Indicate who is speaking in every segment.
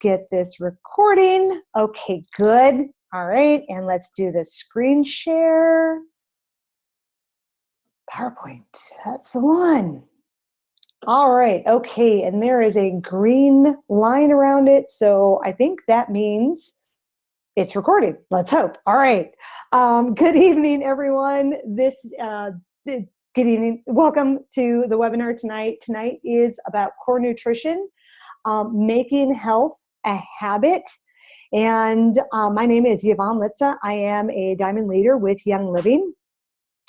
Speaker 1: get this recording. Okay, good. All right, and let's do the screen share. PowerPoint, that's the one. All right, okay, and there is a green line around it, so I think that means it's recording. Let's hope. All right. Good evening, everyone. Good evening. Welcome to the webinar tonight. Tonight is about core nutrition, making health a habit. And my name is Yvonne Litza. I am a Diamond Leader with Young Living.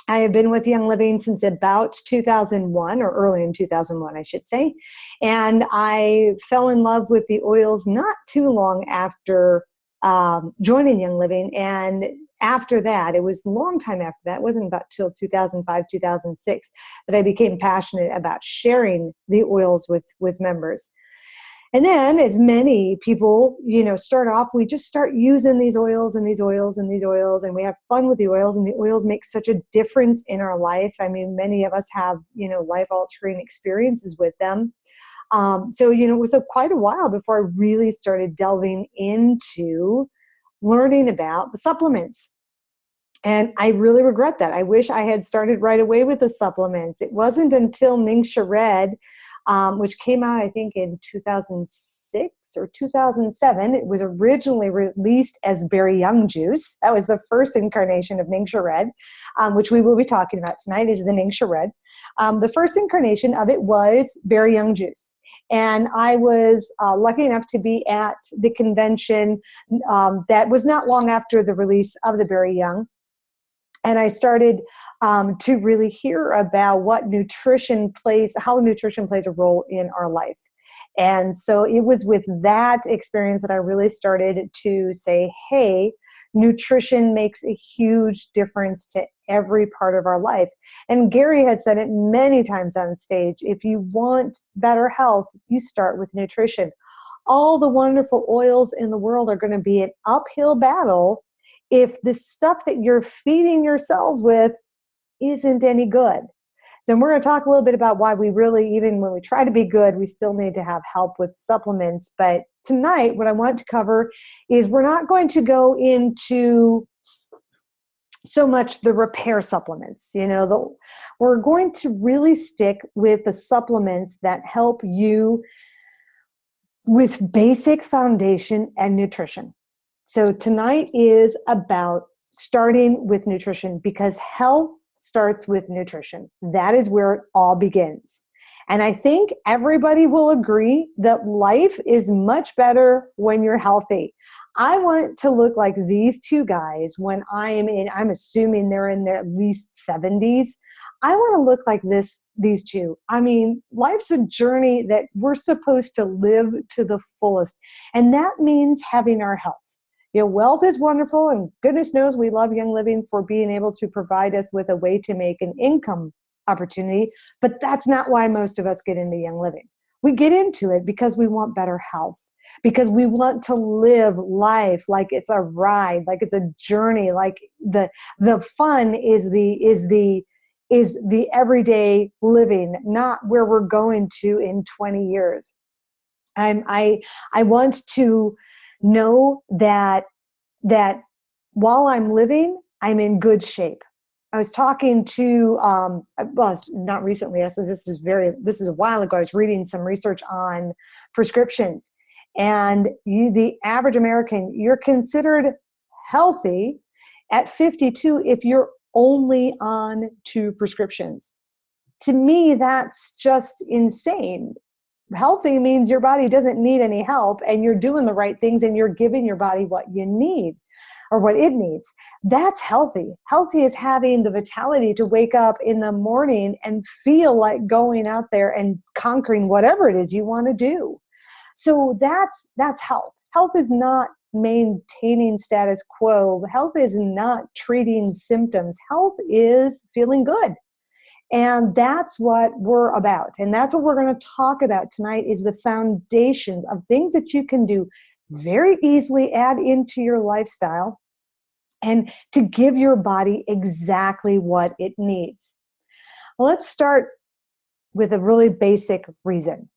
Speaker 1: I have been with Young Living since about 2001, or early in 2001, I should say. And I fell in love with the oils not too long after joining Young Living. And after that, it was a long time after that, it wasn't about till 2005, 2006, that I became passionate about sharing the oils with members. And then as many people, start off, we just start using these oils and these oils and these oils, and we have fun with the oils, and the oils make such a difference in our life. I mean, many of us have, life-altering experiences with them. So, it was quite a while before I really started delving into learning about the supplements. And I really regret that. I wish I had started right away with the supplements. It wasn't until Ningxia Red, which came out, I think, in 2006 or 2007. It was originally released as Berry Young Juice. That was the first incarnation of Ningxia Red, which we will be talking about tonight, is the Ningxia Red. The first incarnation of it was Berry Young Juice. And I was lucky enough to be at the convention that was not long after the release of the Berry Young. And I started to really hear about what nutrition plays, how nutrition plays a role in our life. And so it was with that experience that I really started to say, hey, nutrition makes a huge difference to every part of our life. And Gary had said it many times on stage, if you want better health, you start with nutrition. All the wonderful oils in the world are going to be an uphill battle if the stuff that you're feeding your cells with isn't any good. So we're going to talk a little bit about why we really, even when we try to be good, we still need to have help with supplements. But tonight, what I want to cover is we're not going to go into so much the repair supplements. We're going to really stick with the supplements that help you with basic foundation and nutrition. So tonight is about starting with nutrition, because health starts with nutrition. That is where it all begins. And I think everybody will agree that life is much better when you're healthy. I want to look like these two guys when I'm assuming they're in their at least 70s. I want to look like these two. I mean, life's a journey that we're supposed to live to the fullest. And that means having our health. Wealth is wonderful, and goodness knows we love Young Living for being able to provide us with a way to make an income opportunity, but that's not why most of us get into Young Living. We get into it because we want better health, because we want to live life like it's a ride, like it's a journey, like the fun is the everyday living, not where we're going to in 20 years. I want to know that while I'm living, I'm in good shape. I was talking to, not recently, so this is a while ago, I was reading some research on prescriptions. And the average American, you're considered healthy at 52 if you're only on 2 prescriptions. To me, that's just insane. Healthy means your body doesn't need any help, and you're doing the right things, and you're giving your body what you need or what it needs. That's healthy. Healthy is having the vitality to wake up in the morning and feel like going out there and conquering whatever it is you want to do. So that's health. Health is not maintaining status quo. Health is not treating symptoms. Health is feeling good. And that's what we're about. And that's what we're going to talk about tonight, is the foundations of things that you can do very easily, add into your lifestyle, and to give your body exactly what it needs. Well, let's start with a really basic reason.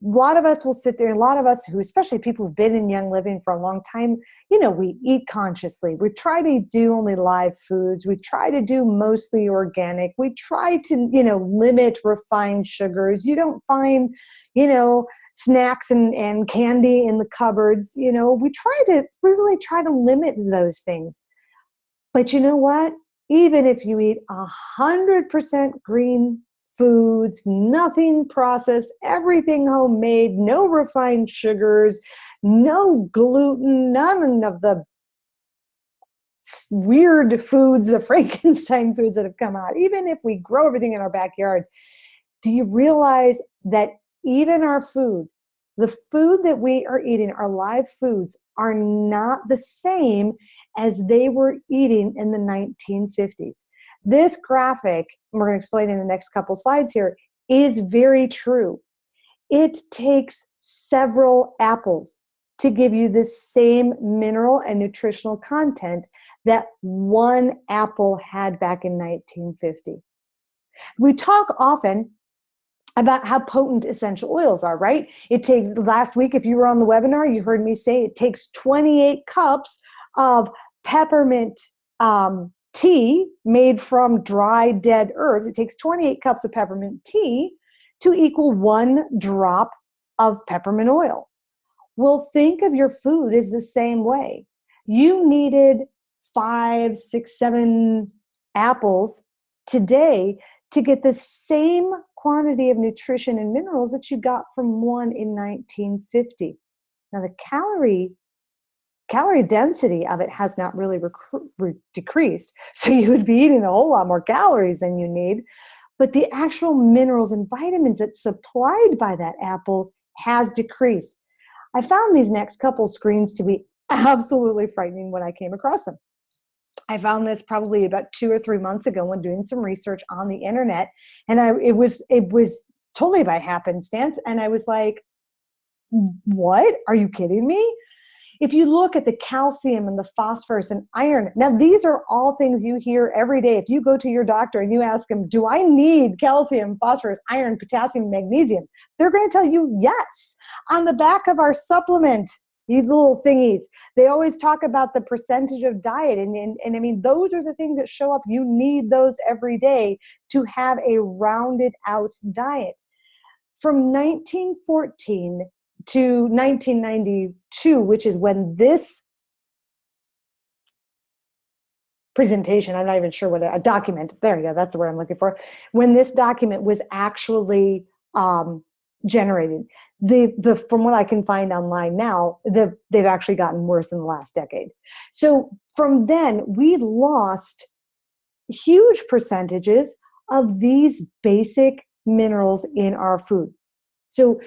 Speaker 1: lot of us will sit there, a lot of us who, especially people who've been in Young Living for a long time, we eat consciously. We try to do only live foods. We try to do mostly organic. We try to, limit refined sugars. You don't find, snacks and candy in the cupboards. We really try to limit those things. But you know what? Even if you eat 100% green foods, nothing processed, everything homemade, no refined sugars, no gluten, none of the weird foods, the Frankenstein foods that have come out, even if we grow everything in our backyard, do you realize that even our food, the food that we are eating, our live foods, are not the same as they were eating in the 1950s? This graphic, and we're going to explain in the next couple slides here, is very true. It takes several apples to give you the same mineral and nutritional content that one apple had back in 1950. We talk often about how potent essential oils are, right? It takes, last week, if you were on the webinar, you heard me say it takes 28 cups of peppermint tea made from dry, dead herbs. It takes 28 cups of peppermint tea to equal 1 drop of peppermint oil. Well, think of your food as the same way. You needed 5, 6, 7 apples today to get the same quantity of nutrition and minerals that you got from one in 1950. Now, the calorie density of it has not really decreased, so you would be eating a whole lot more calories than you need, but the actual minerals and vitamins that's supplied by that apple has decreased. I found these next couple screens to be absolutely frightening when I came across them. I found this probably about 2 or 3 months ago when doing some research on the internet, and it was totally by happenstance, and I was like, what? Are you kidding me? If you look at the calcium and the phosphorus and iron, now these are all things you hear every day. If you go to your doctor and you ask them, do I need calcium, phosphorus, iron, potassium, magnesium? They're going to tell you yes. On the back of our supplement, these little thingies, they always talk about the percentage of diet. And I mean, those are the things that show up. You need those every day to have a rounded out diet. From 1914 to 1992, which is when this presentation, I'm not even sure what a document, there you go, that's the word I'm looking for, when this document was actually generated. From what I can find online now, they've actually gotten worse in the last decade. So from then, we lost huge percentages of these basic minerals in our food. So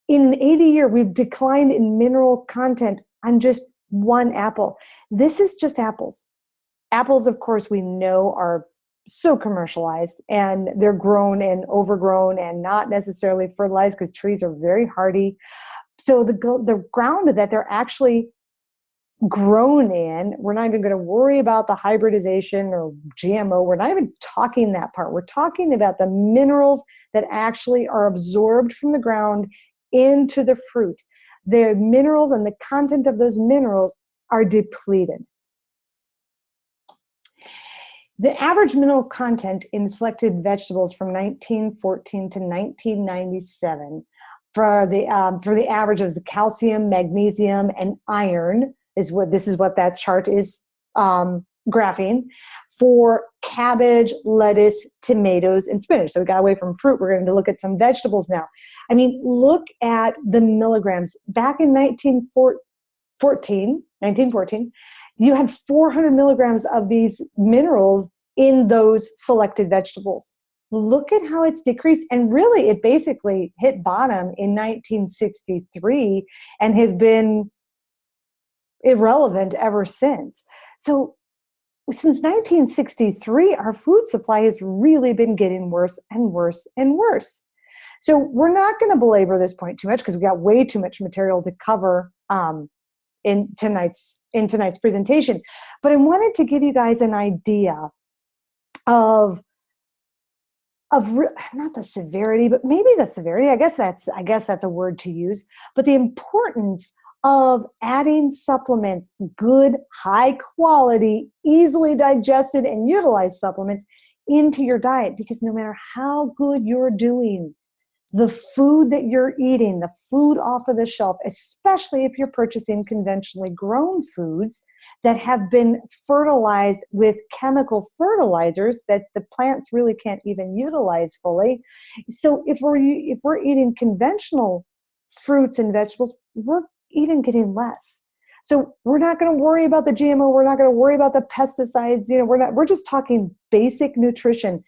Speaker 1: in 80 years, we've declined in mineral content on just one apple. This is just apples. Apples, of course, we know are so commercialized, and they're grown and overgrown and not necessarily fertilized because trees are very hardy. So the ground that they're actually grown in, we're not even going to worry about the hybridization or GMO. We're not even talking that part. We're talking about the minerals that actually are absorbed from the ground into the fruit. The minerals and the content of those minerals are depleted. The average mineral content in selected vegetables from 1914 to 1997 for the average of the calcium, magnesium, and iron is what that chart is graphing for cabbage, lettuce, tomatoes, and spinach. So we got away from fruit. We're going to look at some vegetables now. I mean, look at the milligrams. Back in 1914, you had 400 milligrams of these minerals in those selected vegetables. Look at how it's decreased. And really, it basically hit bottom in 1963 and has been irrelevant ever since. So since 1963, our food supply has really been getting worse and worse and worse. So we're not going to belabor this point too much because we got way too much material to cover in tonight's presentation. But I wanted to give you guys an idea of not the severity, but maybe the severity. I guess that's a word to use. But the importance of adding supplements, good, high quality, easily digested and utilized supplements into your diet, because no matter how good you're doing, the food that you're eating, the food off of the shelf, especially if you're purchasing conventionally grown foods that have been fertilized with chemical fertilizers that the plants really can't even utilize fully. So if we're eating conventional fruits and vegetables, we're even getting less. So we're not going to worry about the GMO. We're not going to worry about the pesticides. We're just talking basic nutrition.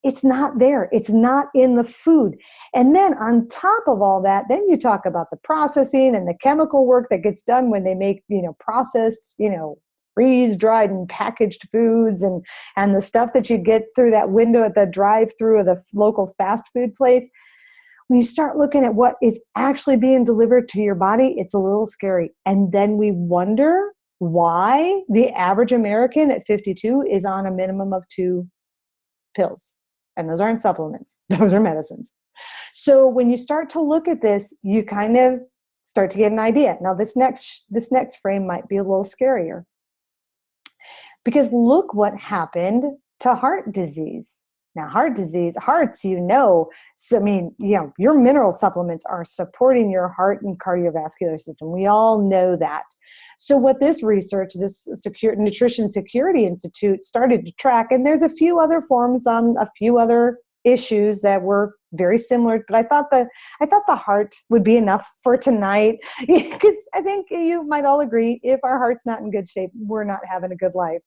Speaker 1: It's not there. It's not in the food. And then on top of all that, then you talk about the processing and the chemical work that gets done when they make, processed, freeze-dried and packaged foods, and the stuff that you get through that window at the drive-through of the local fast food place. When you start looking at what is actually being delivered to your body, it's a little scary. And then we wonder why the average American at 52 is on a minimum of 2 pills. And those aren't supplements, those are medicines. So when you start to look at this, you kind of start to get an idea. Now this next frame might be a little scarier, because look what happened to heart disease. Now hearts, so, your mineral supplements are supporting your heart and cardiovascular system. We all know that. So what this research, this Nutrition Security Institute started to track, and there's a few other forms on a few other issues that were very similar, but I thought the heart would be enough for tonight, because I think you might all agree, if our heart's not in good shape, we're not having a good life.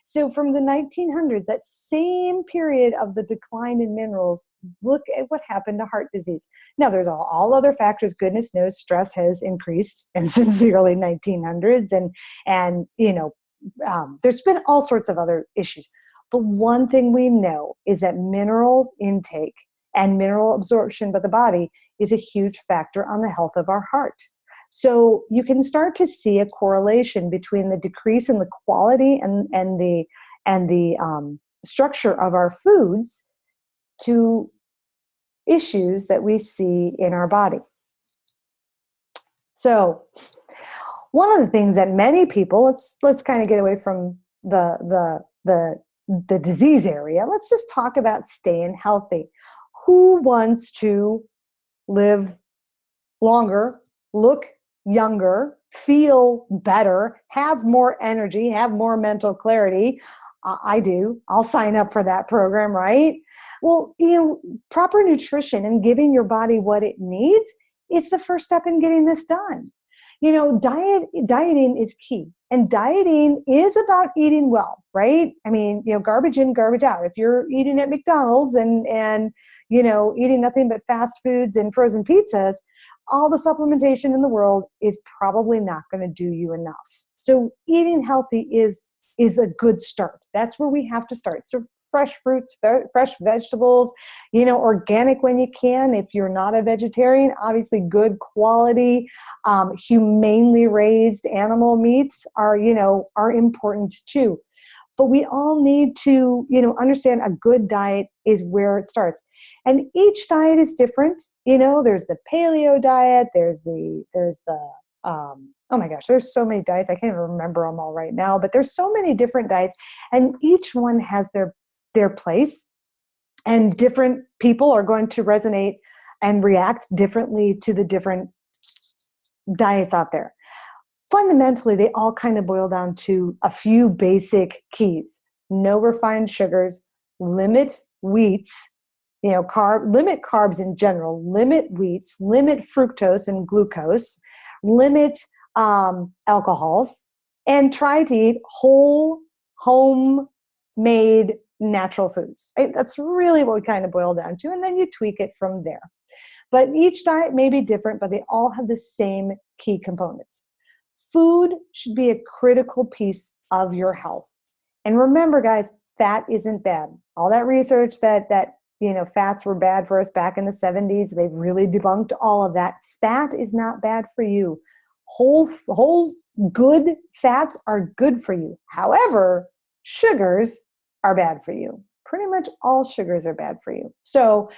Speaker 1: So from the 1900s, that same period of the decline in minerals, look at what happened to heart disease. Now, there's all other factors. Goodness knows stress has increased and since the early 1900s. And there's been all sorts of other issues. But one thing we know is that minerals intake and mineral absorption by the body is a huge factor on the health of our heart. So you can start to see a correlation between the decrease in the quality and the structure of our foods to issues that we see in our body. So one of the things that many people, let's kind of get away from the disease area. Let's just talk about staying healthy. Who wants to live longer, look younger, feel better, have more energy, have more mental clarity? I do. I'll sign up for that program, right? Well, proper nutrition and giving your body what it needs is the first step in getting this done. Dieting is key, and dieting is about eating well, right? Garbage in, garbage out. If you're eating at McDonald's and eating nothing but fast foods and frozen pizzas, all the supplementation in the world is probably not going to do you enough. So eating healthy is a good start. That's where we have to start. So fresh fruits, fresh vegetables, organic when you can. If you're not a vegetarian, obviously good quality, humanely raised animal meats are important too. But we all need to, understand a good diet is where it starts. And each diet is different. There's the paleo diet, there's the oh my gosh, there's so many diets. I can't even remember them all right now, but there's so many different diets, and each one has their place, and different people are going to resonate and react differently to the different diets out there. Fundamentally, they all kind of boil down to a few basic keys. No refined sugars, limit wheats, limit carbs in general, limit wheats, limit fructose and glucose, limit alcohols, and try to eat whole, homemade, natural foods. Right? That's really what we kind of boil down to, and then you tweak it from there. But each diet may be different, but they all have the same key components. Food should be a critical piece of your health. And remember, guys, fat isn't bad. All that research that fats were bad for us back in the 70s, they've really debunked all of that. Fat is not bad for you. Whole good fats are good for you. However, sugars are bad for you. pretty much all sugars are bad for you. So,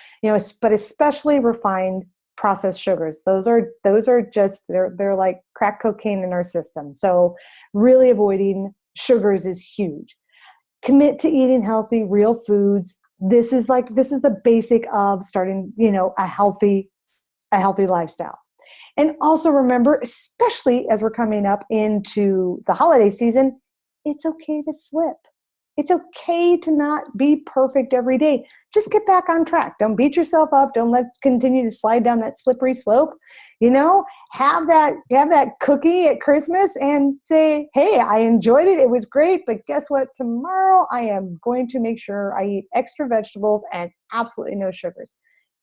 Speaker 1: but especially refined processed sugars. Those are just, they're like crack cocaine in our system. So really avoiding sugars is huge. Commit to eating healthy, real foods. This is the basic of starting, a healthy lifestyle. And also remember, especially as we're coming up into the holiday season, it's okay to slip. It's okay to not be perfect every day. Just get back on track. Don't beat yourself up. Don't continue to slide down that slippery slope. Have that cookie at Christmas and say, hey, I enjoyed it. It was great. But guess what? Tomorrow I am going to make sure I eat extra vegetables and absolutely no sugars.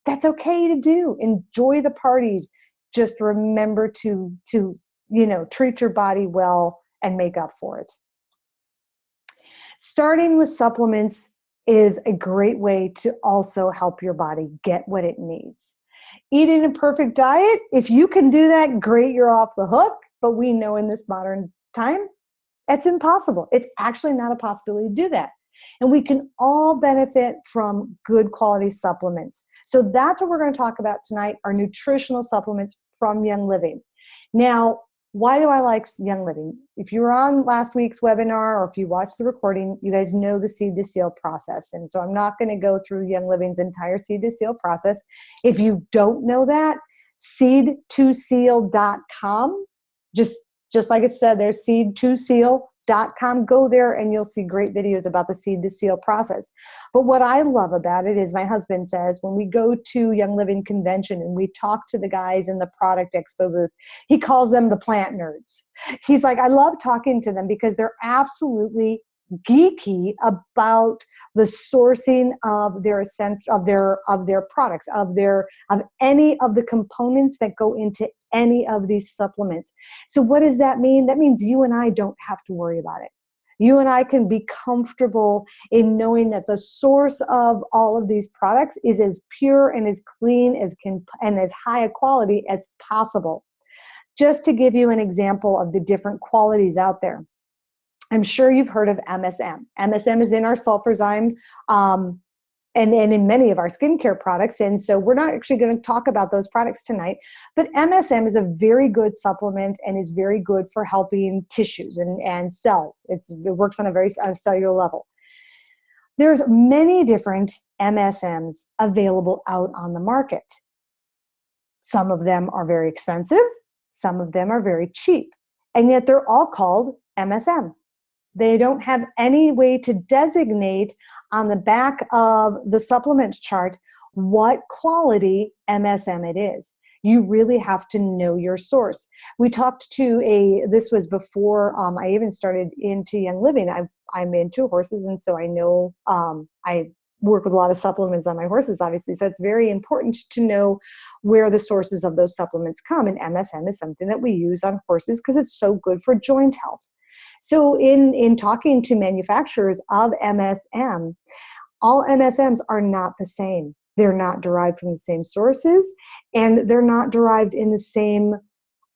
Speaker 1: That's okay to do. Enjoy the parties. Just remember to treat your body well and make up for it. Starting with supplements is a great way to also help your body get what it needs. Eating a perfect diet, if you can do that, great, you're off the hook. But we know in this modern time, it's impossible. It's actually not a possibility to do that. And we can all benefit from good quality supplements. So that's what we're going to talk about tonight, our nutritional supplements from Young Living. Now, why do I like Young Living? If you were on last week's webinar or if you watched the recording, you guys know the seed to seal process. And so I'm not going to go through Young Living's entire seed to seal process. If you don't know that, seed2seal.com, just like it said there, seed2seal.com. Go there and you'll see great videos about the seed to seal process. But what I love about it is my husband says when we go to Young Living Convention and we talk to the guys in the product expo booth, he calls them the plant nerds. He's like, I love talking to them because they're absolutely geeky about the sourcing of their products, of any of the components that go into any of these supplements. So what does that mean? That means you and I don't have to worry about it. You and I can be comfortable in knowing that the source of all of these products is as pure and as clean and as high a quality as possible. Just to give you an example of the different qualities out there. I'm sure you've heard of MSM. MSM is in our Sulfurzyme and in many of our skincare products. And so we're not actually going to talk about those products tonight. But MSM is a very good supplement and is very good for helping tissues and cells. It works on a very cellular level. There's many different MSMs available out on the market. Some of them are very expensive. Some of them are very cheap. And yet they're all called MSM. They don't have any way to designate on the back of the supplement chart what quality MSM it is. You really have to know your source. We talked to this was before I even started into Young Living. I'm into horses, and so I know I work with a lot of supplements on my horses, obviously. So it's very important to know where the sources of those supplements come. And MSM is something that we use on horses because it's so good for joint health. So in talking to manufacturers of MSM, all MSMs are not the same. They're not derived from the same sources, and they're not derived in the same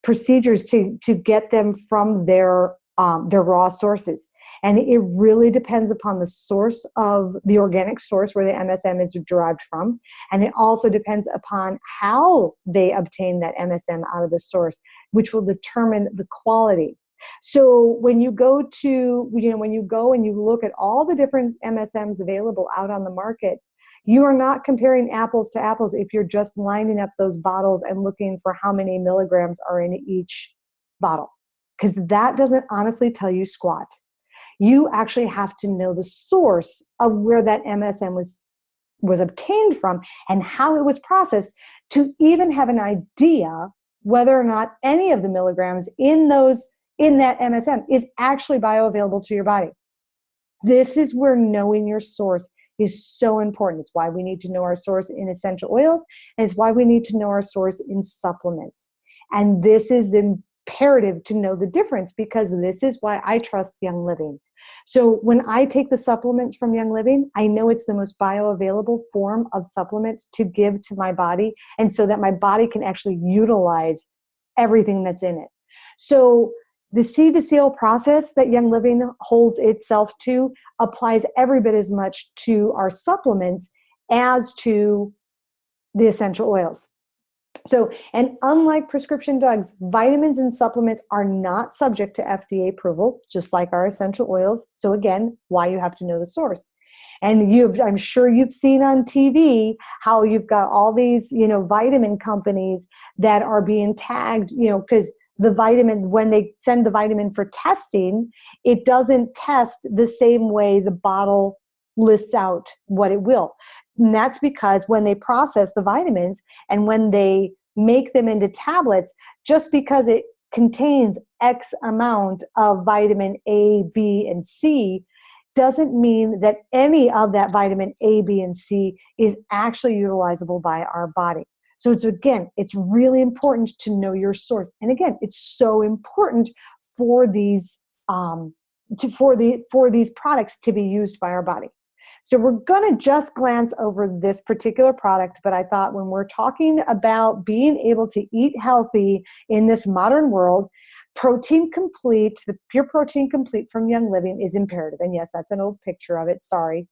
Speaker 1: procedures to get them from their raw sources. And it really depends upon the source of the organic source where the MSM is derived from. And it also depends upon how they obtain that MSM out of the source, which will determine the quality. So when you go and you look at all the different MSMs available out on the market, you are not comparing apples to apples if you're just lining up those bottles and looking for how many milligrams are in each bottle, because that doesn't honestly tell you squat. You actually have to know the source of where that MSM was obtained from and how it was processed to even have an idea whether or not any of the milligrams in that MSM is actually bioavailable to your body. This is where knowing your source is so important. It's why we need to know our source in essential oils, and it's why we need to know our source in supplements. And this is imperative to know the difference, because this is why I trust Young Living. So when I take the supplements from Young Living, I know it's the most bioavailable form of supplement to give to my body, and so that my body can actually utilize everything that's in it. So The seed to seal process that Young Living holds itself to applies every bit as much to our supplements as to the essential oils. So, and unlike prescription drugs, vitamins and supplements are not subject to FDA approval, just like our essential oils. So again, why you have to know the source. And I'm sure you've seen on TV how you've got all these, vitamin companies that are being tagged, because the vitamin, when they send the vitamin for testing, it doesn't test the same way the bottle lists out what it will. And that's because when they process the vitamins and when they make them into tablets, just because it contains X amount of vitamin A, B, and C, doesn't mean that any of that vitamin A, B, and C is actually utilizable by our body. So it's really important to know your source. And again, it's so important for these for these products to be used by our body. So we're going to just glance over this particular product, but I thought when we're talking about being able to eat healthy in this modern world, Protein Complete, the Pure Protein Complete from Young Living is imperative. And yes, that's an old picture of it. Sorry.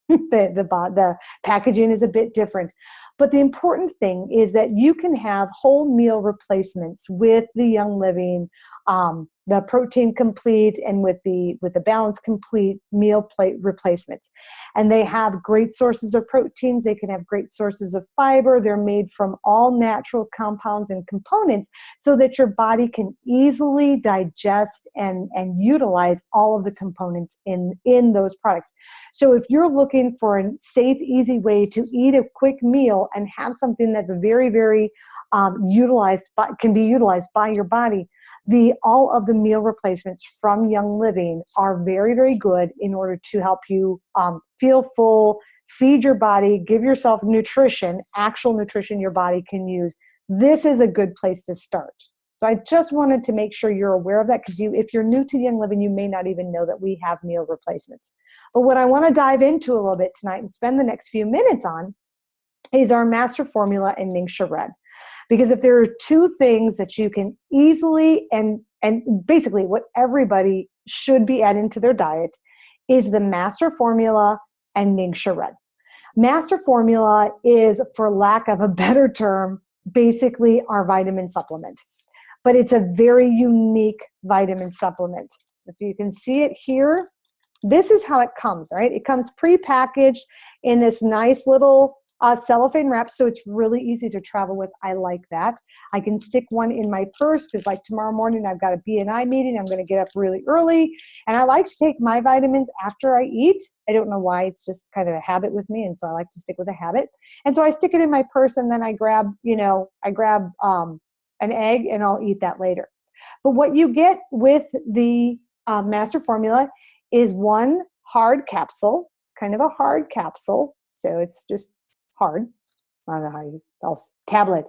Speaker 1: The packaging is a bit different. But the important thing is that you can have whole meal replacements with the Young Living, the Protein Complete, and with the Balance Complete meal plate replacements. And they have great sources of proteins. They can have great sources of fiber. They're made from all natural compounds and components so that your body can easily digest and utilize all of the components in those products. So if you're looking for a safe, easy way to eat a quick meal and have something that's very, very can be utilized by your body, all of the meal replacements from Young Living are very, very good in order to help you feel full, feed your body, give yourself nutrition, actual nutrition your body can use. This is a good place to start. So I just wanted to make sure you're aware of that, because if you're new to Young Living, you may not even know that we have meal replacements. But what I want to dive into a little bit tonight and spend the next few minutes on is our Master Formula and Ningxia Red. Because if there are two things that you can easily, and basically what everybody should be adding to their diet, is the Master Formula and Ningxia Red. Master Formula is, for lack of a better term, basically our vitamin supplement. But it's a very unique vitamin supplement. If you can see it here, this is how it comes, right? It comes pre-packaged in this nice little cellophane wrap, so it's really easy to travel with. I like that. I can stick one in my purse because, like, tomorrow morning I've got a BNI meeting. I'm going to get up really early, and I like to take my vitamins after I eat. I don't know why. It's just kind of a habit with me, and so I like to stick with a habit. And so I stick it in my purse, and then I grab an egg, and I'll eat that later. But what you get with the Master Formula is one hard capsule. It's kind of a hard capsule, so it's just hard. I don't know how else. Tablet,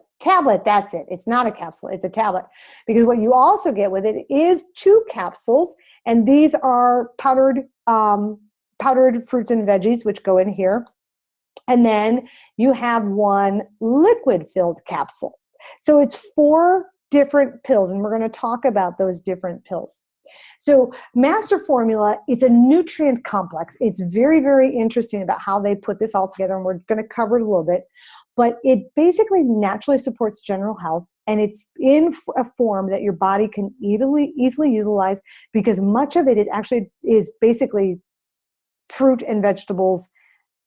Speaker 1: that's it. It's not a capsule, it's a tablet. Because what you also get with it is 2 capsules, and these are powdered fruits and veggies, which go in here. And then you have 1 liquid-filled capsule. So it's 4 different pills, and we're going to talk about those different pills. So Master Formula, it's a nutrient complex. It's very, very interesting about how they put this all together, and we're going to cover it a little bit. But it basically naturally supports general health, and it's in a form that your body can easily utilize, because much of it is basically fruit and vegetables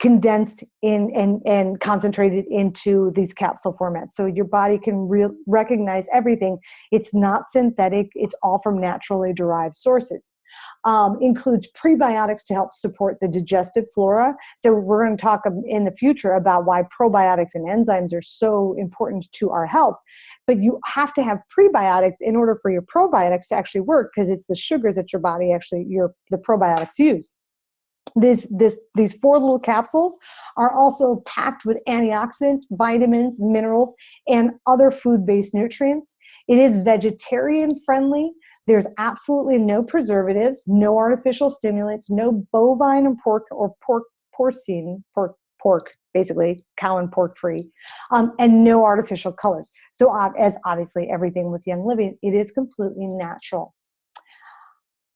Speaker 1: condensed in and concentrated into these capsule formats. So your body can recognize everything. It's not synthetic. It's all from naturally derived sources. Includes prebiotics to help support the digestive flora. So we're going to talk in the future about why probiotics and enzymes are so important to our health. But you have to have prebiotics in order for your probiotics to actually work, because it's the sugars that your body the probiotics use. These 4 little capsules are also packed with antioxidants, vitamins, minerals, and other food-based nutrients. It is vegetarian friendly. There's absolutely no preservatives, no artificial stimulants, no bovine and pork, basically cow and pork free, and no artificial colors. So as obviously everything with Young Living, it is completely natural.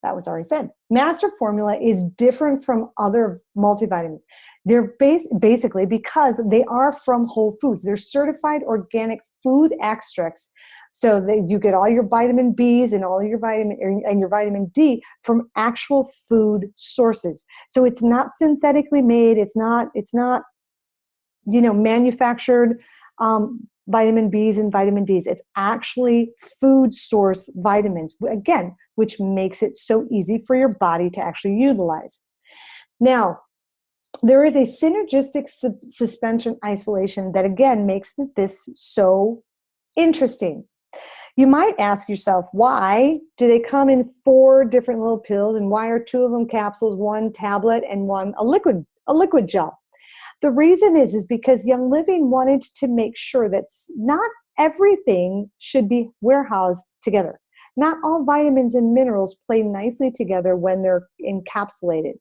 Speaker 1: that was already said. Master Formula is different from other multivitamins. They're basically because they are from whole foods. They're certified organic food extracts, so that you get all your vitamin Bs and all your vitamin D from actual food sources. So it's not synthetically made. It's not manufactured vitamin Bs and vitamin Ds. It's actually food source vitamins, again, which makes it so easy for your body to actually utilize. Now, there is a synergistic suspension isolation that, again, makes this so interesting. You might ask yourself, why do they come in 4 different little pills, and why are 2 of them capsules, 1 tablet, and 1 a liquid gel? The reason is because Young Living wanted to make sure that not everything should be warehoused together. Not all vitamins and minerals play nicely together when they're encapsulated.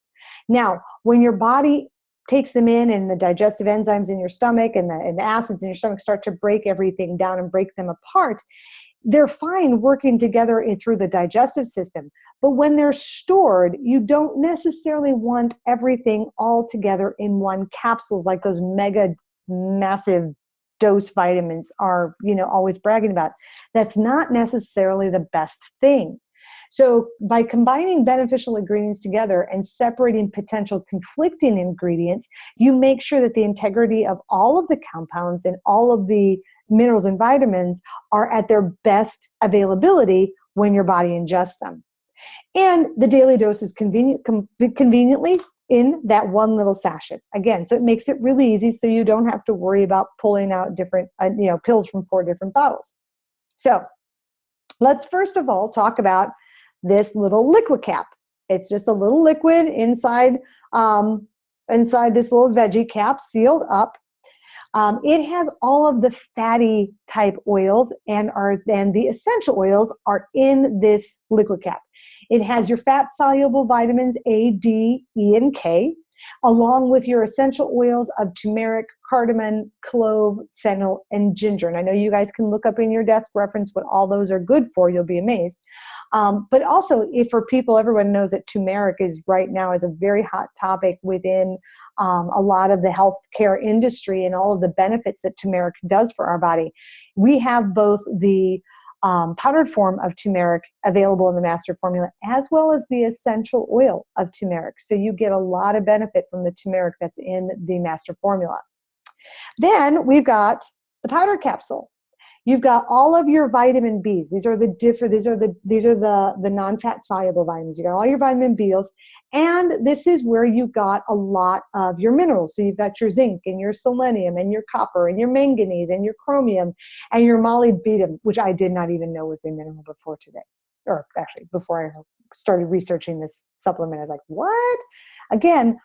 Speaker 1: Now, when your body takes them in, and the digestive enzymes in your stomach and the acids in your stomach start to break everything down and break them apart, they're fine working together through the digestive system. But when they're stored, you don't necessarily want everything all together in one capsules like those mega massive dose vitamins are, always bragging about. That's not necessarily the best thing. So by combining beneficial ingredients together and separating potential conflicting ingredients, you make sure that the integrity of all of the compounds and all of the minerals and vitamins are at their best availability when your body ingests them. And the daily dose is conveniently in that one little sachet. Again, so it makes it really easy, so you don't have to worry about pulling out different pills from 4 different bottles. So let's first of all talk about this little liquid cap. It's just a little liquid inside this little veggie cap, sealed up. It has all of the fatty type oils, and the essential oils are in this liquid cap. It has your fat soluble vitamins A, D, E, and K, along with your essential oils of turmeric, cardamom, clove, fennel, and ginger. And I know you guys can look up in your desk reference what all those are good for. You'll be amazed. But also, for people, everyone knows that turmeric is right now is a very hot topic within a lot of the healthcare industry, and all of the benefits that turmeric does for our body. We have both the powdered form of turmeric available in the Master Formula, as well as the essential oil of turmeric. So you get a lot of benefit from the turmeric that's in the Master Formula. Then we've got the powdered capsule. You've got all of your vitamin Bs. These are the non-fat soluble vitamins. You got all your vitamin Bs, and this is where you've got a lot of your minerals. So you've got your zinc and your selenium and your copper and your manganese and your chromium and your molybdenum, which I did not even know was a mineral before today. Or actually, before I started researching this supplement, I was like, what? Again,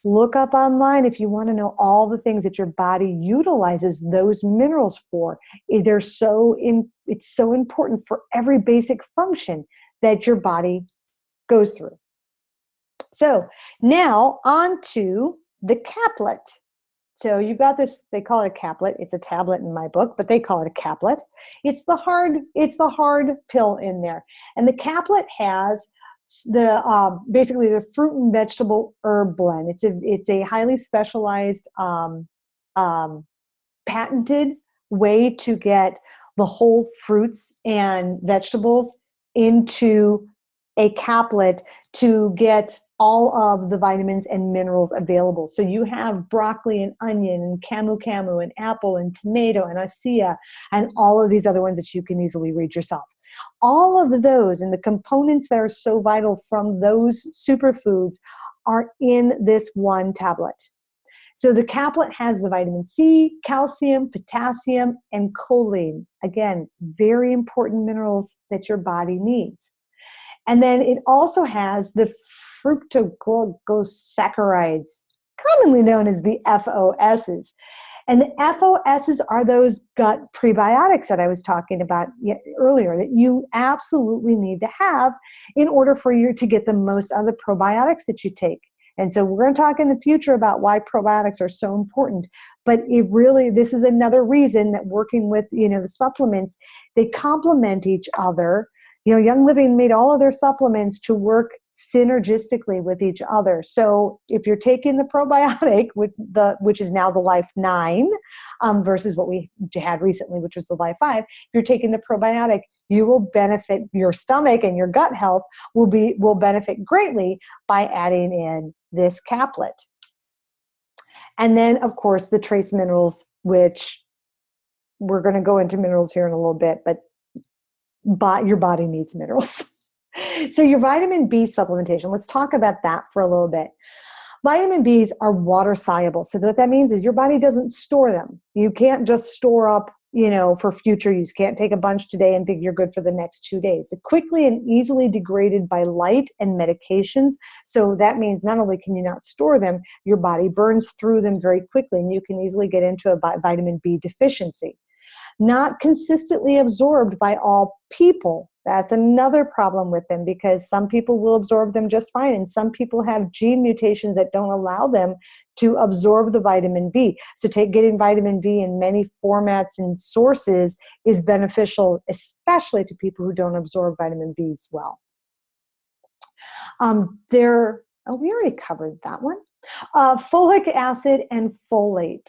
Speaker 1: look up online if you want to know all the things that your body utilizes those minerals for. It's so important for every basic function that your body goes through. So now on to the caplet. So you've got this, they call it a caplet. It's a tablet in my book, but they call it a caplet. It's the hard pill in there. And the caplet has basically the fruit and vegetable herb blend. It's a highly specialized patented way to get the whole fruits and vegetables into a caplet to get all of the vitamins and minerals available. So you have broccoli and onion and camu and apple and tomato and acai and all of these other ones that you can easily read yourself. All of those and the components that are so vital from those superfoods are in this one tablet. So the caplet has the vitamin C, calcium, potassium, and choline. Again, very important minerals that your body needs. And then it also has the fructoglucosaccharides, commonly known as the FOSs. And the FOSs are those gut prebiotics that I was talking about earlier that you absolutely need to have in order for you to get the most out of the probiotics that you take. And so we're going to talk in the future about why probiotics are so important. But this is another reason that working with, the supplements, they complement each other. Young Living made all of their supplements to work synergistically with each other. So if you're taking the probiotic which is now the Life 9 versus what we had recently, which was the Life 5, if you're taking the probiotic, you will benefit. Your stomach and your gut health will benefit greatly by adding in this caplet. And then, of course, the trace minerals, which we're going to go into minerals here in a little bit, but your body needs minerals. So your vitamin B supplementation, let's talk about that for a little bit. Vitamin Bs are water soluble. So what that means is your body doesn't store them. You can't just store up, for future use. You can't take a bunch today and think you're good for the next 2 days. They're quickly and easily degraded by light and medications. So that means not only can you not store them, your body burns through them very quickly, and you can easily get into a vitamin B deficiency. Not consistently absorbed by all people. That's another problem with them, because some people will absorb them just fine, and some people have gene mutations that don't allow them to absorb the vitamin B. So getting vitamin B in many formats and sources is beneficial, especially to people who don't absorb vitamin Bs well. We already covered that one. Folic acid and folate.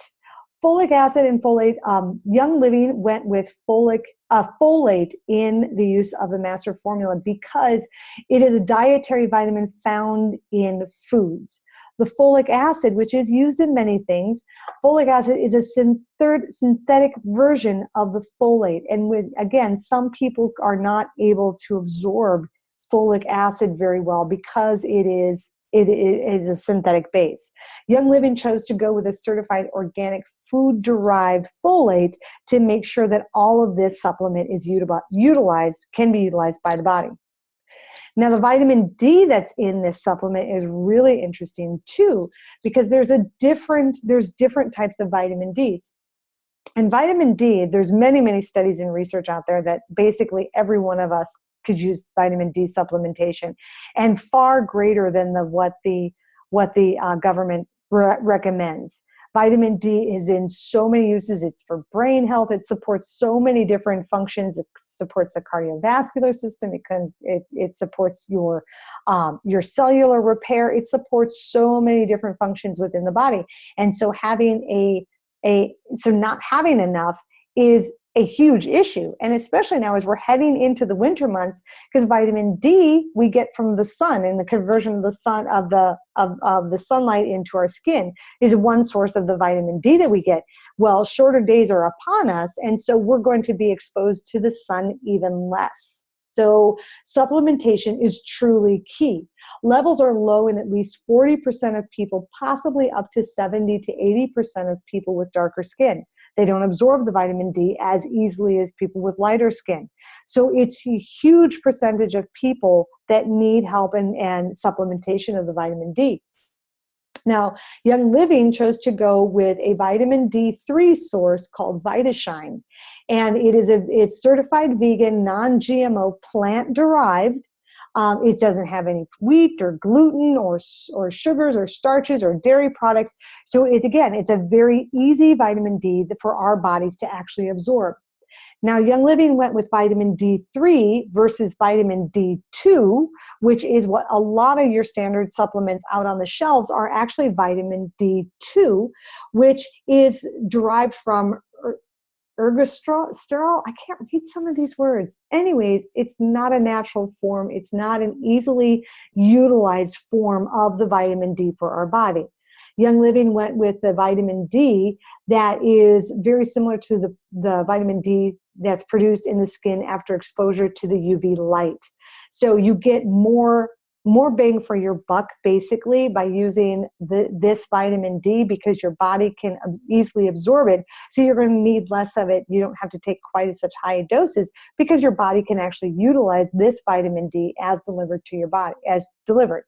Speaker 1: Folic acid and folate, Young Living went with folate in the use of the master formula because it is a dietary vitamin found in foods. The folic acid, which is used in many things, folic acid is a synthetic version of the folate. And again, some people are not able to absorb folic acid very well because it is a synthetic base. Young Living chose to go with a certified organic food-derived folate to make sure that all of this supplement is can be utilized by the body. Now, the vitamin D that's in this supplement is really interesting too, because there's different types of vitamin Ds. And vitamin D, there's many studies and research out there that basically every one of us could use vitamin D supplementation, and far greater than what the government recommends. Vitamin D is in so many uses. It's for brain health. It supports so many different functions. It supports the cardiovascular system. It supports your cellular repair. It supports so many different functions within the body. And so not having enough is a huge issue, and especially now as we're heading into the winter months, because vitamin D we get from the sun, and the conversion of the sun of the sunlight into our skin is one source of the vitamin D that we get. Well, shorter days are upon us, and so we're going to be exposed to the sun even less. So supplementation is truly key. Levels are low in at least 40% of people, possibly up to 70 to 80% of people with darker skin. They don't absorb the vitamin D as easily as people with lighter skin. So it's a huge percentage of people that need help and supplementation of the vitamin D. Now, Young Living chose to go with a vitamin D3 source called VitaShine. And it's certified vegan, non-GMO, plant-derived. It doesn't have any wheat or gluten or sugars or starches or dairy products. So it's a very easy vitamin D for our bodies to actually absorb. Now, Young Living went with vitamin D3 versus vitamin D2, which is what a lot of your standard supplements out on the shelves are actually vitamin D2, which is derived from ergosterol. I can't read some of these words. Anyways, it's not a natural form. It's not an easily utilized form of the vitamin D for our body. Young Living went with the vitamin D that is very similar to the vitamin D that's produced in the skin after exposure to the UV light. So you get more bang for your buck basically by using this vitamin D, because your body can easily absorb it. So you're going to need less of it. You don't have to take quite such high doses because your body can actually utilize this vitamin D as delivered to your body, as delivered.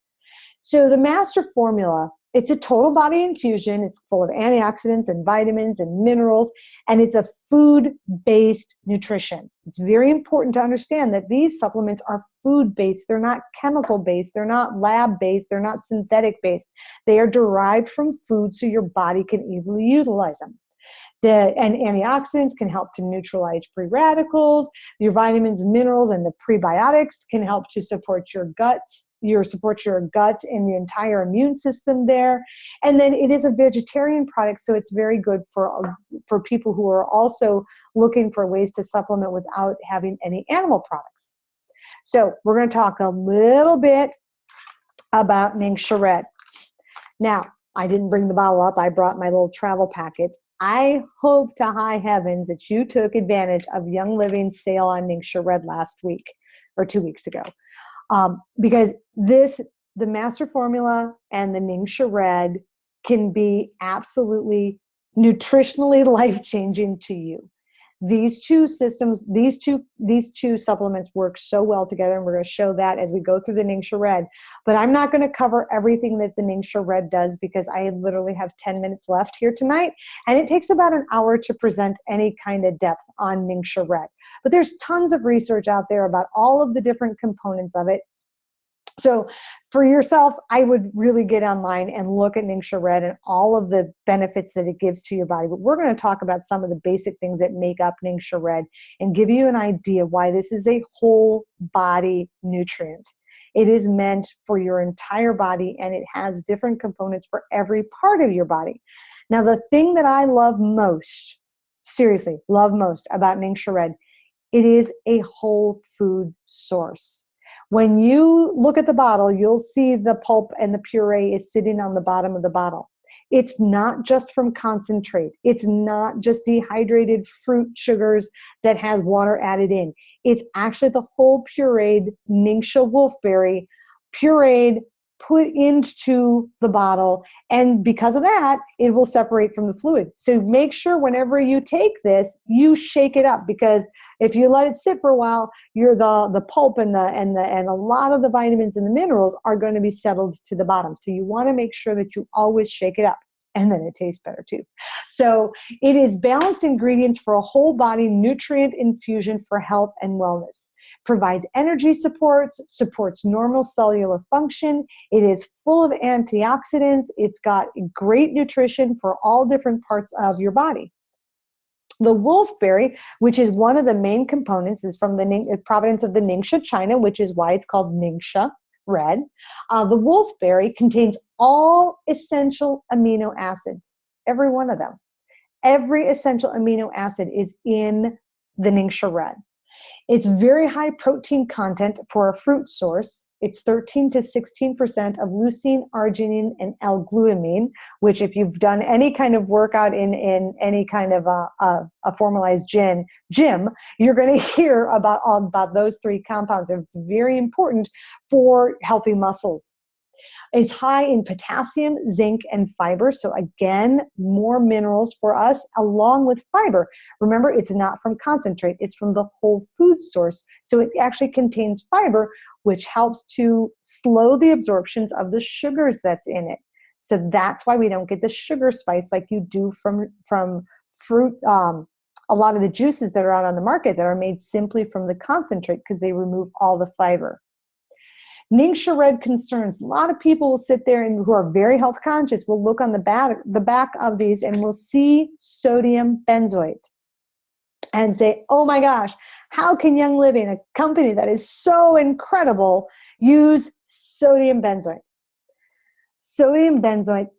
Speaker 1: So the master formula, it's a total body infusion. It's full of antioxidants and vitamins and minerals, and it's a food-based nutrition. It's very important to understand that these supplements are food-based. They're not chemical-based. They're not lab-based. They're not synthetic-based. They are derived from food so your body can easily utilize them. And antioxidants can help to neutralize free radicals. Your vitamins and minerals and the prebiotics can help to support your gut, support your gut and the entire immune system there. And then it is a vegetarian product, so it's very good for people who are also looking for ways to supplement without having any animal products. So we're going to talk a little bit about Ningxia Red. Now, I didn't bring the bottle up. I brought my little travel packet. I hope to high heavens that you took advantage of Young Living's sale on Ningxia Red last week or 2 weeks ago. Because the Master Formula and the Ningxia Red can be absolutely nutritionally life-changing to you. These two systems, these two supplements work so well together, and we're going to show that as we go through the Ningxia Red. But I'm not going to cover everything that the Ningxia Red does because I literally have 10 minutes left here tonight, and it takes about an hour to present any kind of depth on Ningxia Red. But there's tons of research out there about all of the different components of it. So for yourself, I would really get online and look at Ningxia Red and all of the benefits that it gives to your body. But we're going to talk about some of the basic things that make up Ningxia Red and give you an idea why this is a whole body nutrient. It is meant for your entire body, and it has different components for every part of your body. Now, the thing that I love most, seriously, love most about Ningxia Red, it is a whole food source. When you look at the bottle, you'll see the pulp and the puree is sitting on the bottom of the bottle. It's not just from concentrate. It's not just dehydrated fruit sugars that has water added in. It's actually the whole pureed Ningxia wolfberry, pureed, put into the bottle, and because of that, it will separate from the fluid. So make sure whenever you take this, you shake it up, because if you let it sit for a while, the pulp and a lot of the vitamins and the minerals are going to be settled to the bottom. So you want to make sure that you always shake it up, and then it tastes better too. So it is balanced ingredients for a whole body nutrient infusion for health and wellness. Provides energy supports normal cellular function. It is full of antioxidants. It's got great nutrition for all different parts of your body. The wolfberry, which is one of the main components, is from the provenance of the Ningxia, China, which is why it's called Ningxia Red. The wolfberry contains all essential amino acids, every one of them. Every essential amino acid is in the Ningxia Red. It's very high protein content for a fruit source. It's 13 to 16% of leucine, arginine, and L-glutamine, which if you've done any kind of workout in any kind of a formalized gym, you're going to hear about those three compounds. It's very important for healthy muscles. It's high in potassium, zinc, and fiber. So again, more minerals for us along with fiber. Remember, it's not from concentrate. It's from the whole food source. So it actually contains fiber, which helps to slow the absorptions of the sugars that's in it. So that's why we don't get the sugar spice like you do from fruit. A lot of the juices that are out on the market that are made simply from the concentrate because they remove all the fiber. Ningxia Red concerns. A lot of people will sit there and who are very health conscious will look on the back of these and will see sodium benzoate and say, oh my gosh, how can Young Living, a company that is so incredible, use sodium benzoate? Sodium benzoate,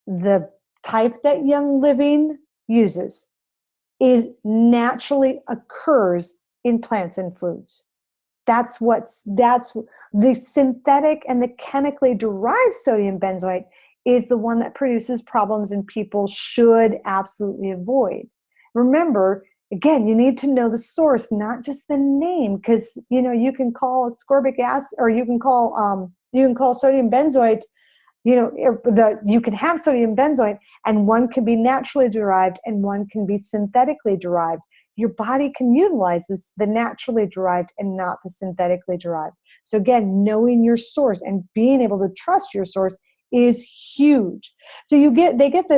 Speaker 1: the type that Young Living uses, is naturally occurs in plants and foods. That's the synthetic and the chemically derived sodium benzoate is the one that produces problems and people should absolutely avoid. Remember, again, you need to know the source, not just the name, because you can call ascorbic acid or you can call sodium benzoate. You can have sodium benzoate, and one can be naturally derived and one can be synthetically derived. Your body can utilize the naturally derived and not the synthetically derived. So again, knowing your source and being able to trust your source is huge. So you can get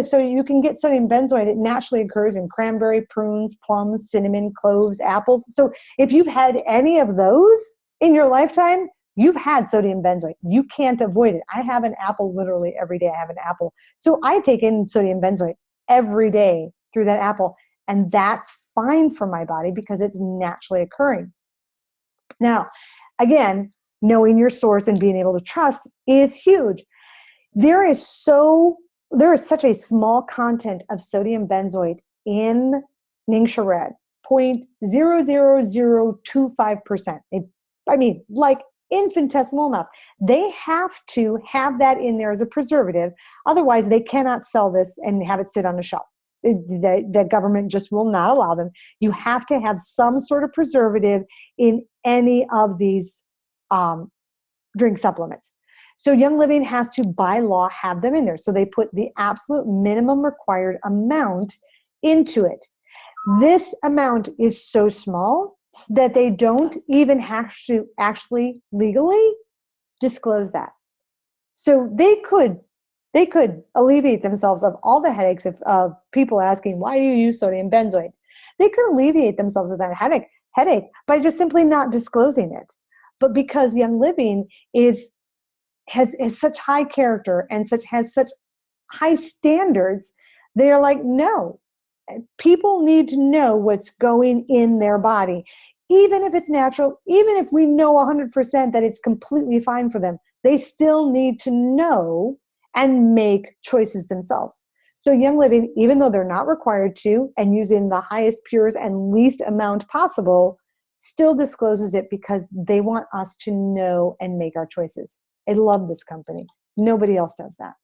Speaker 1: sodium benzoate. It naturally occurs in cranberry, prunes, plums, cinnamon, cloves, apples. So if you've had any of those in your lifetime, you've had sodium benzoate. You can't avoid it. I have an apple literally every day. I have an apple. So I take in sodium benzoate every day through that apple. And that's fine for my body because it's naturally occurring. Now, again, knowing your source and being able to trust is huge. There is such a small content of sodium benzoate in Ningxia Red, 0.00025%. I mean, like infinitesimal amounts. They have to have that in there as a preservative. Otherwise, they cannot sell this and have it sit on a shelf. The government just will not allow them. You have to have some sort of preservative in any of these drink supplements. So Young Living has to, by law, have them in there. So they put the absolute minimum required amount into it. This amount is so small that they don't even have to actually legally disclose that. So they could alleviate themselves of all the headaches of people asking, why do you use sodium benzoate? They could alleviate themselves of that headache by just simply not disclosing it. But because Young Living has such high character and has such high standards, they're like, no, people need to know what's going in their body. Even if it's natural, even if we know 100% that it's completely fine for them, they still need to know and make choices themselves. So Young Living, even though they're not required to, and using the highest, purest, and least amount possible, still discloses it because they want us to know and make our choices. I love this company. Nobody else does that.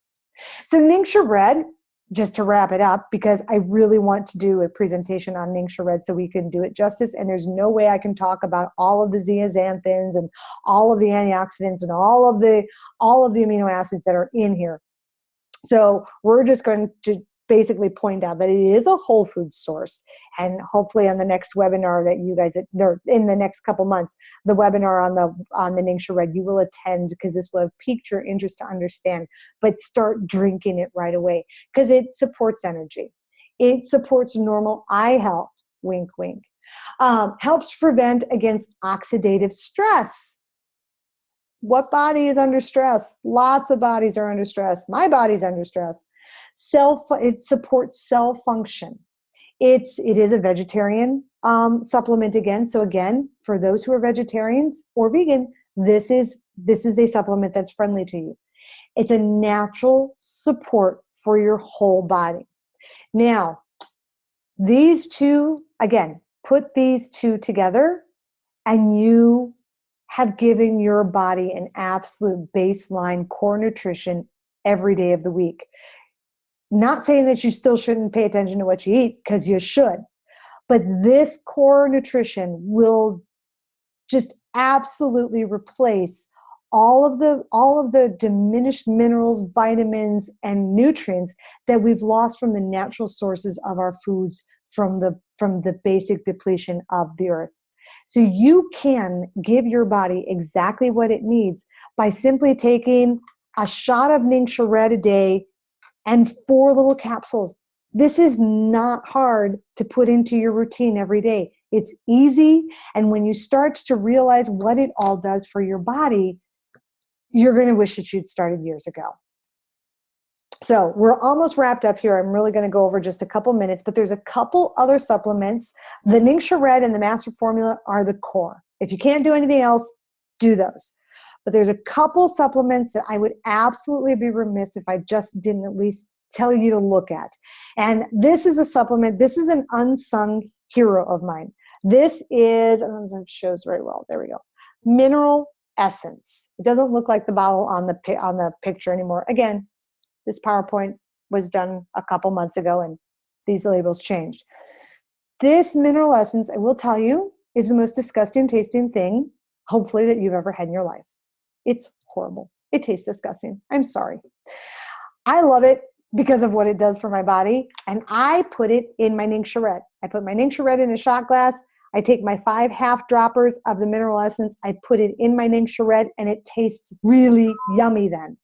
Speaker 1: So Ningxia Red, just to wrap it up, because I really want to do a presentation on Ningxia Red so we can do it justice, and there's no way I can talk about all of the zeaxanthins and all of the antioxidants and all of the amino acids that are in here. So we're just going to basically point out that it is a whole food source, and hopefully on the next webinar that you guys, in the next couple months, the webinar on the Ningxia Red, you will attend, because this will have piqued your interest to understand. But start drinking it right away because it supports energy, it supports normal eye health, wink wink, helps prevent against oxidative stress. What body is under stress? Lots of bodies are under stress. My body's under stress. It supports cell function. It is a vegetarian supplement again. So again, for those who are vegetarians or vegan, this is a supplement that's friendly to you. It's a natural support for your whole body. Now, these two, again, put these two together and you have given your body an absolute baseline core nutrition every day of the week. Not saying that you still shouldn't pay attention to what you eat, because you should, but this core nutrition will just absolutely replace all of the diminished minerals, vitamins, and nutrients that we've lost from the natural sources of our foods from the basic depletion of the earth. So you can give your body exactly what it needs by simply taking a shot of Ningxia Red a day and 4 little capsules. This is not hard to put into your routine every day. It's easy, and when you start to realize what it all does for your body, you're going to wish that you'd started years ago. So we're almost wrapped up here. I'm really going to go over just a couple minutes, but there's a couple other supplements. The Ningxia Red and the Master Formula are the core. If you can't do anything else, do those. But there's a couple supplements that I would absolutely be remiss if I just didn't at least tell you to look at. And this is a supplement. This is an unsung hero of mine. This is, I don't know if it shows very well. There we go. Mineral Essence. It doesn't look like the bottle on the picture anymore. Again, this PowerPoint was done a couple months ago and these labels changed. This Mineral Essence, I will tell you, is the most disgusting tasting thing, hopefully, that you've ever had in your life. It's horrible. It tastes disgusting. I'm sorry. I love it because of what it does for my body, and I put it in my Ningxia Red. I put my Ningxia Red in a shot glass. I take my 5 half droppers of the Mineral Essence. I put it in my Ningxia Red, and it tastes really yummy then.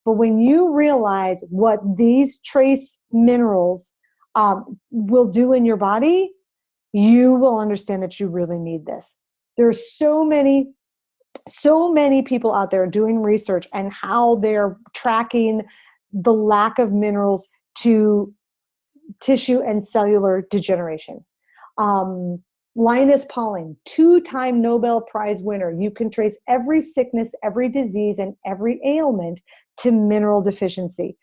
Speaker 1: But when you realize what these trace minerals will do in your body, you will understand that you really need this. There's so many people out there doing research and how they're tracking the lack of minerals to tissue and cellular degeneration. Linus Pauling, 2-time Nobel Prize winner. You can trace every sickness, every disease, and every ailment to mineral deficiency.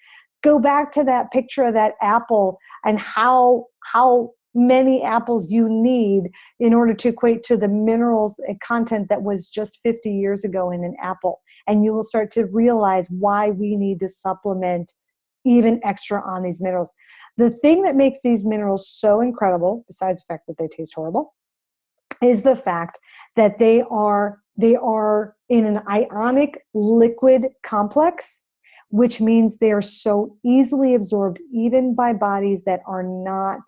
Speaker 1: Go back to that picture of that apple and how many apples you need in order to equate to the minerals content that was just 50 years ago in an apple. And you will start to realize why we need to supplement even extra on these minerals. The thing that makes these minerals so incredible, besides the fact that they taste horrible, is the fact that they are in an ionic liquid complex, which means they are so easily absorbed even by bodies that are not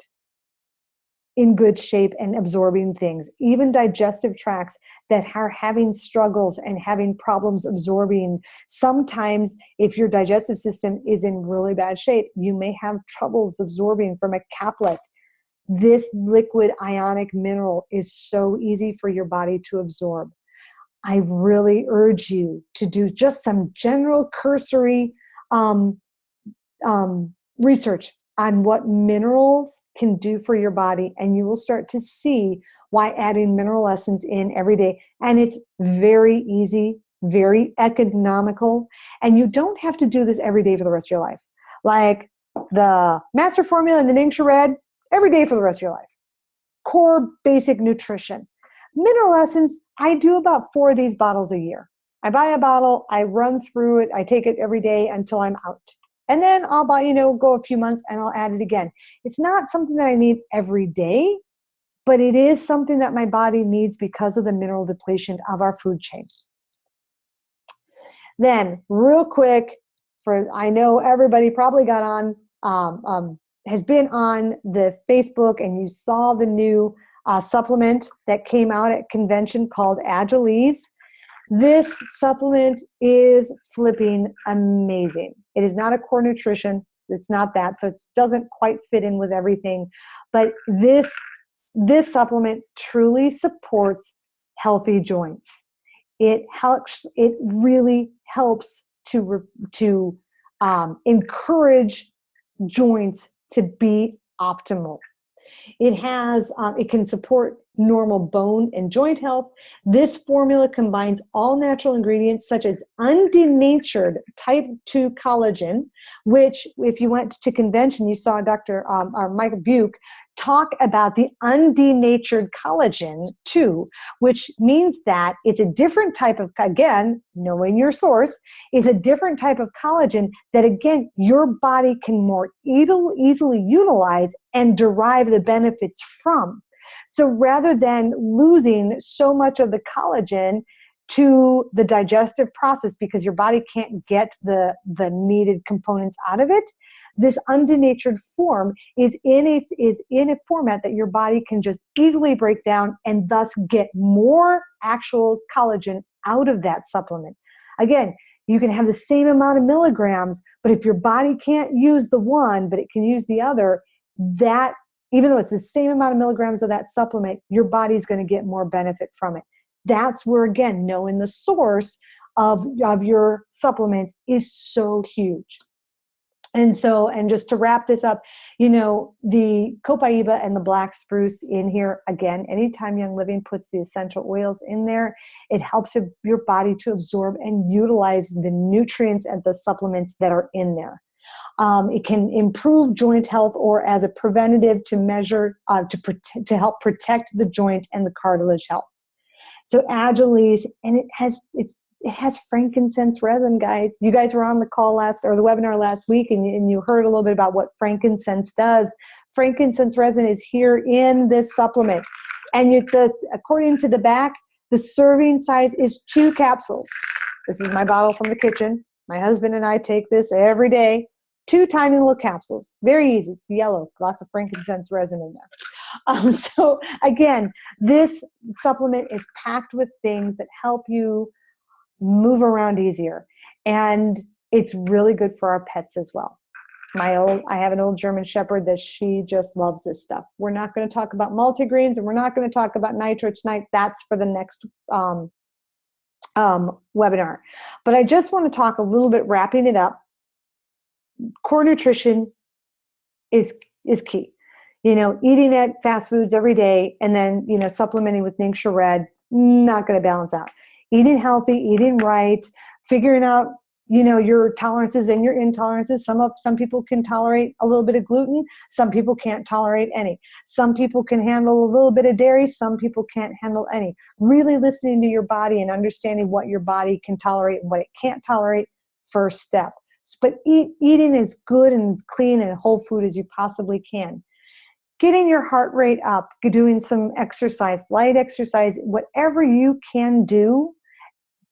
Speaker 1: in good shape and absorbing things. Even digestive tracts that are having struggles and having problems absorbing. Sometimes if your digestive system is in really bad shape, you may have troubles absorbing from a caplet. This liquid ionic mineral is so easy for your body to absorb. I really urge you to do just some general cursory research on what minerals can do for your body, and you will start to see why adding mineral essence in every day. And it's very easy, very economical, and you don't have to do this every day for the rest of your life. Like the Master Formula and the Ningxia Red, every day for the rest of your life. Core basic nutrition. Mineral essence, I do about 4 of these bottles a year. I buy a bottle, I run through it, I take it every day until I'm out. And then I'll buy, go a few months and I'll add it again. It's not something that I need every day, but it is something that my body needs because of the mineral depletion of our food chain. Then real quick, I know everybody probably got on, has been on the Facebook and you saw the new supplement that came out at convention called Agilise. This supplement is flipping amazing. It is not a core nutrition. It's not that. So it doesn't quite fit in with everything. But this supplement truly supports healthy joints. It really helps to encourage joints to be optimal. It can support normal bone and joint health. This formula combines all natural ingredients such as undenatured type 2 collagen, which if you went to convention, you saw Dr. Michael Buke talk about the undenatured collagen too, which means that it's a different type of, again, knowing your source, is a different type of collagen that, again, your body can more easily utilize and derive the benefits from. So rather than losing so much of the collagen to the digestive process because your body can't get the needed components out of it, this undenatured form is in a format that your body can just easily break down and thus get more actual collagen out of that supplement. Again, you can have the same amount of milligrams, but if your body can't use the one, but it can use the other, that, even though it's the same amount of milligrams of that supplement, your body's going to get more benefit from it. That's where, again, knowing the source of your supplements is so huge. And just to wrap this up, the copaiba and the black spruce in here, again, anytime Young Living puts the essential oils in there, it helps your body to absorb and utilize the nutrients and the supplements that are in there. It can improve joint health or as a preventative to measure, to help protect the joint and the cartilage health. So Agilise, and it has frankincense resin, guys. You guys were on the call the webinar last week, and you heard a little bit about what frankincense does. Frankincense resin is here in this supplement. And according to the back, the serving size is 2 capsules. This is my bottle from the kitchen. My husband and I take this every day. 2 tiny little capsules. Very easy. It's yellow. Lots of frankincense resin in there. So again, this supplement is packed with things that help you move around easier. And it's really good for our pets as well. I have an old German Shepherd that she just loves this stuff. We're not going to talk about multigreens and we're not going to talk about nitro tonight. That's for the next webinar. But I just want to talk a little bit, wrapping it up. Core nutrition is is key. You know, eating at fast foods every day and then, you know, supplementing with Ningxia Red, not going to balance out. Eating healthy, eating right, figuring out, you know, your tolerances and your intolerances. Some people can tolerate a little bit of gluten. Some people can't tolerate any. Some people can handle a little bit of dairy. Some people can't handle any. Really listening to your body and understanding what your body can tolerate and what it can't tolerate, first step. But eating as good and clean and whole food as you possibly can. Getting your heart rate up, doing some exercise, light exercise, whatever you can do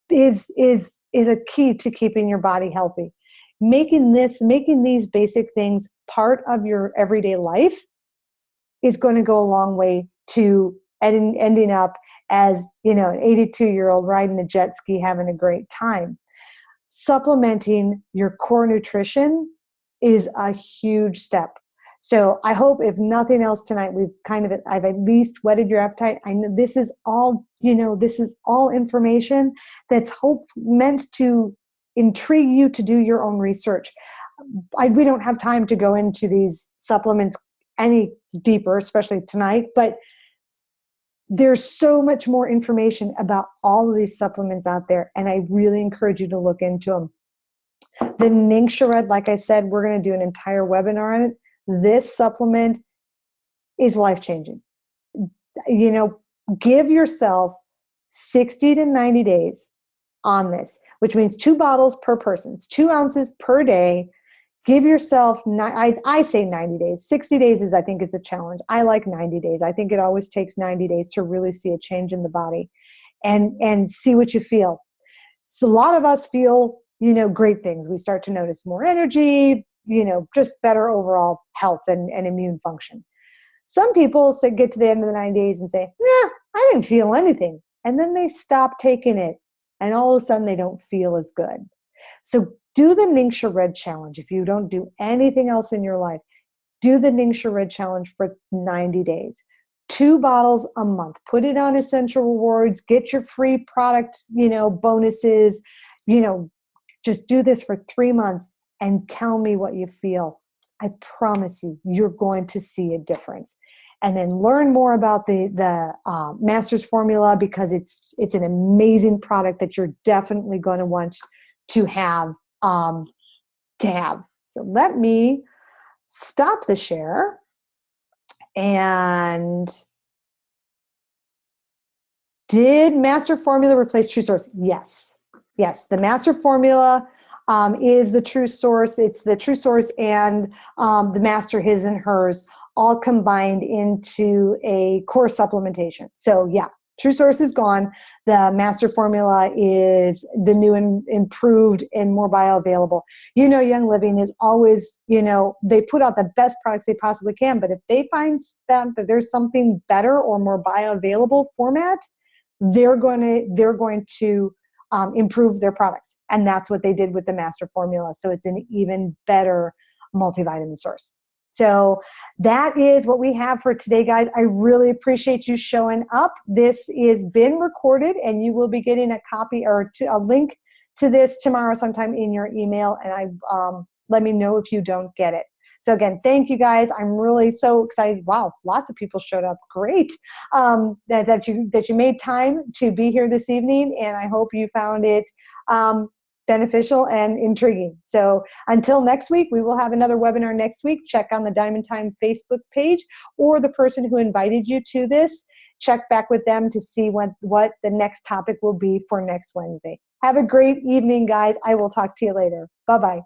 Speaker 1: is a key to keeping your body healthy. Making these basic things part of your everyday life is going to go a long way to ending up as, you know, an 82-year-old riding a jet ski, having a great time. Supplementing your core nutrition is a huge step. So I hope, if nothing else tonight, I've at least whetted your appetite. I know this is all, you know, this is all information that's meant to intrigue you to do your own research. We don't have time to go into these supplements any deeper, especially tonight, but there's so much more information about all of these supplements out there, and I really encourage you to look into them. The Ningxia Red, like I said, we're going to do an entire webinar on it. This supplement is life-changing. You know, give yourself 60 to 90 days on this, which means 2 bottles per person. It's 2 ounces per day. Give yourself, I say 90 days. 60 days I think is the challenge. I like 90 days. I think it always takes 90 days to really see a change in the body and see what you feel. So a lot of us feel, you know, great things. We start to notice more energy, you know, just better overall health and immune function. Some people get to the end of the 90 days and say, nah, I didn't feel anything. And then they stop taking it, and all of a sudden they don't feel as good. So do the Ningxia Red Challenge. If you don't do anything else in your life, do the Ningxia Red Challenge for 90 days. 2 bottles a month. Put it on Essential Rewards. Get your free product, you know, bonuses. You know, just do this for 3 months and tell me what you feel. I promise you, you're going to see a difference. And then learn more about the Masters Formula, because it's an amazing product that you're definitely going to want to have. So let me stop the share. And did Master Formula replace True Source? Yes. Yes, the Master Formula is the True Source. It's the True Source and the Master His and Hers all combined into a core supplementation. So yeah, True Source is gone. The Master Formula is the new and improved and more bioavailable. You know, Young Living is always, you know, they put out the best products they possibly can, but if they find that there's something better or more bioavailable format, they're going to improve their products. And that's what they did with the Master Formula. So it's an even better multivitamin source. So that is what we have for today, guys. I really appreciate you showing up. This is been recorded, and you will be getting a copy or a link to this tomorrow sometime in your email. And let me know if you don't get it. So again, thank you guys. I'm really so excited. Wow, lots of people showed up. Great that you made time to be here this evening, and I hope you found it beneficial and intriguing. So until next week, we will have another webinar next week. Check on the Diamond Time Facebook page, or the person who invited you to this. Check back with them to see what the next topic will be for next Wednesday. Have a great evening, guys. I will talk to you later. Bye-bye.